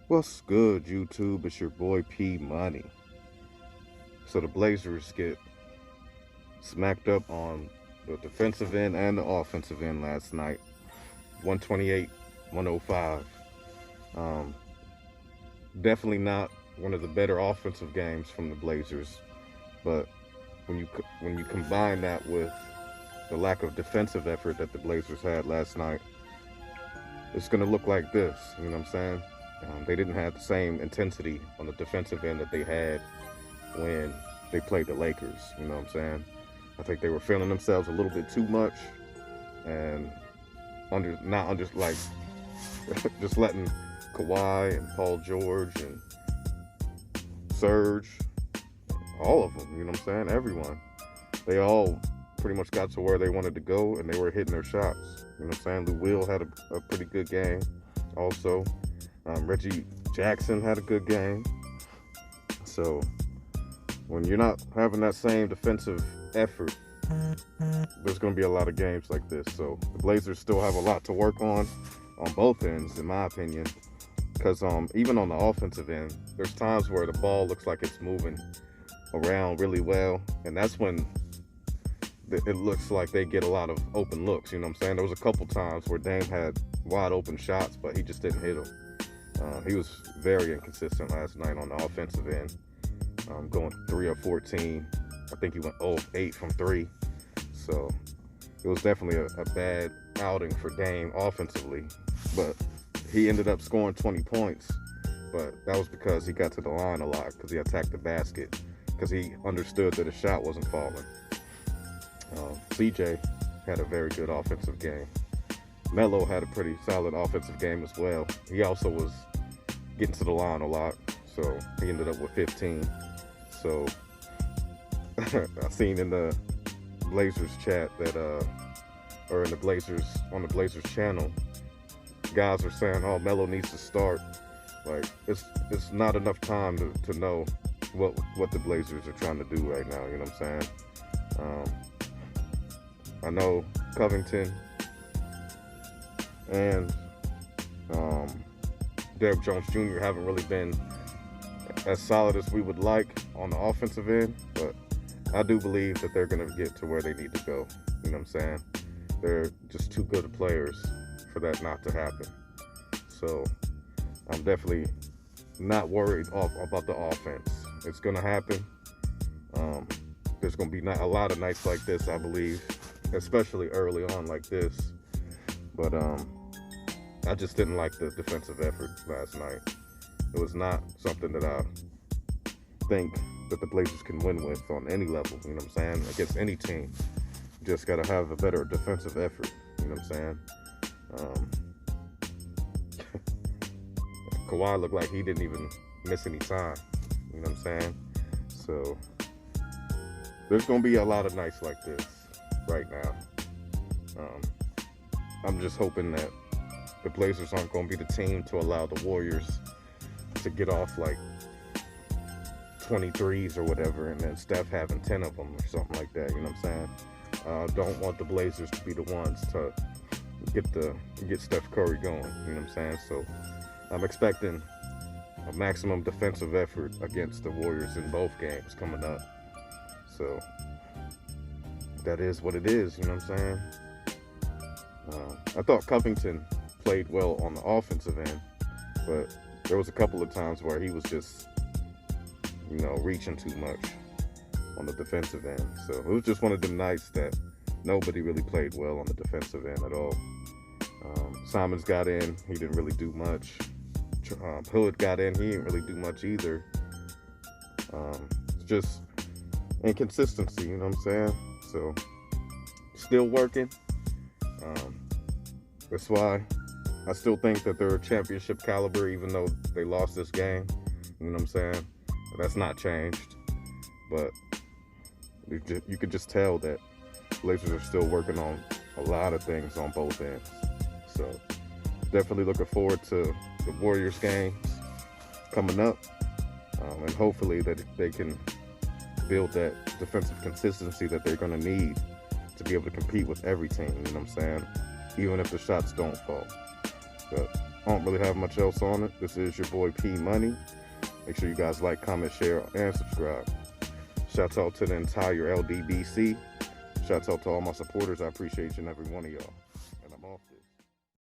What's good, YouTube? It's your boy P Money. So the Blazers get smacked up on the defensive end and the offensive end last night. 128, 105. Um, Definitely not one of the better offensive games from the Blazers, but when you combine that with the lack of defensive effort that the Blazers had last night, it's going to look like this. You know what I'm saying? They didn't have the same intensity on the defensive end that they had when they played the Lakers. You know what I'm saying? I think they were feeling themselves a little bit too much and under not under like just letting Kawhi and Paul George and Serge, all of them. You know what I'm saying? Everyone. They all pretty much got to where they wanted to go and they were hitting their shots. You know what I'm saying? Lou Will had a pretty good game. Also, Reggie Jackson had a good game. So when you're not having that same defensive effort, there's going to be a lot of games like this. So the Blazers still have a lot to work on both ends, in my opinion. Because even on the offensive end, there's times where the ball looks like it's moving around really well, and that's when it looks like they get a lot of open looks. You know what I'm saying? There was a couple times where Dame had wide open shots, but he just didn't hit them. He was very inconsistent last night on the offensive end, going 3 of 14. I think he went 0 of 8 from 3. So it was definitely a bad outing for Dame offensively. But he ended up scoring 20 points. But that was because he got to the line a lot, because he attacked the basket, because he understood that his shot wasn't falling. CJ had a very good offensive game. Melo had a pretty solid offensive game as well. He also was getting to the line a lot, so he ended up with 15. So I seen in the Blazers chat that, or in the Blazers, on the Blazers channel, guys are saying, "Oh, Melo needs to start." Like it's not enough time to know what the Blazers are trying to do right now. You know what I'm saying? I know Covington and Derrick Jones Jr. haven't really been as solid as we would like on the offensive end, but I do believe that they're going to get to where they need to go. You know what I'm saying? They're just too good of players for that not to happen. So I'm definitely not worried about the offense. It's going to happen. There's going to be a lot of nights like this, I believe, especially early on like this. But I just didn't like the defensive effort last night. It was not something that I think that the Blazers can win with on any level. You know what I'm saying? Against any team. You just got to have a better defensive effort. You know what I'm saying? Kawhi looked like he didn't even miss any time. You know what I'm saying? So there's going to be a lot of nights like this right now. I'm just hoping that the Blazers aren't going to be the team to allow the Warriors to get off like 23s or whatever, and then Steph having 10 of them or something like that. You know what I'm saying? Don't want the Blazers to be the ones to get Steph Curry going. You know what I'm saying? So I'm expecting a maximum defensive effort against the Warriors in both games coming up. So that is what it is. You know what I'm saying? I thought Covington played well on the offensive end, but there was a couple of times where he was just, reaching too much on the defensive end. So it was just one of them nights that nobody really played well on the defensive end at all. Simons got in, he didn't really do much. Hood got in, he didn't really do much either. It's just inconsistency, you know what I'm saying? So still working. That's why I still think that they're a championship caliber, even though they lost this game. You know what I'm saying? That's not changed. But you could just tell that Blazers are still working on a lot of things on both ends. So definitely looking forward to the Warriors games coming up. And hopefully that they can build that defensive consistency that they're going to need to be able to compete with every team. You know what I'm saying? Even if the shots don't fall. But I don't really have much else on it. This is your boy P Money. Make sure you guys like, comment, share, and subscribe. Shouts out to the entire LDBC. Shouts out to all my supporters. I appreciate each and every one of y'all.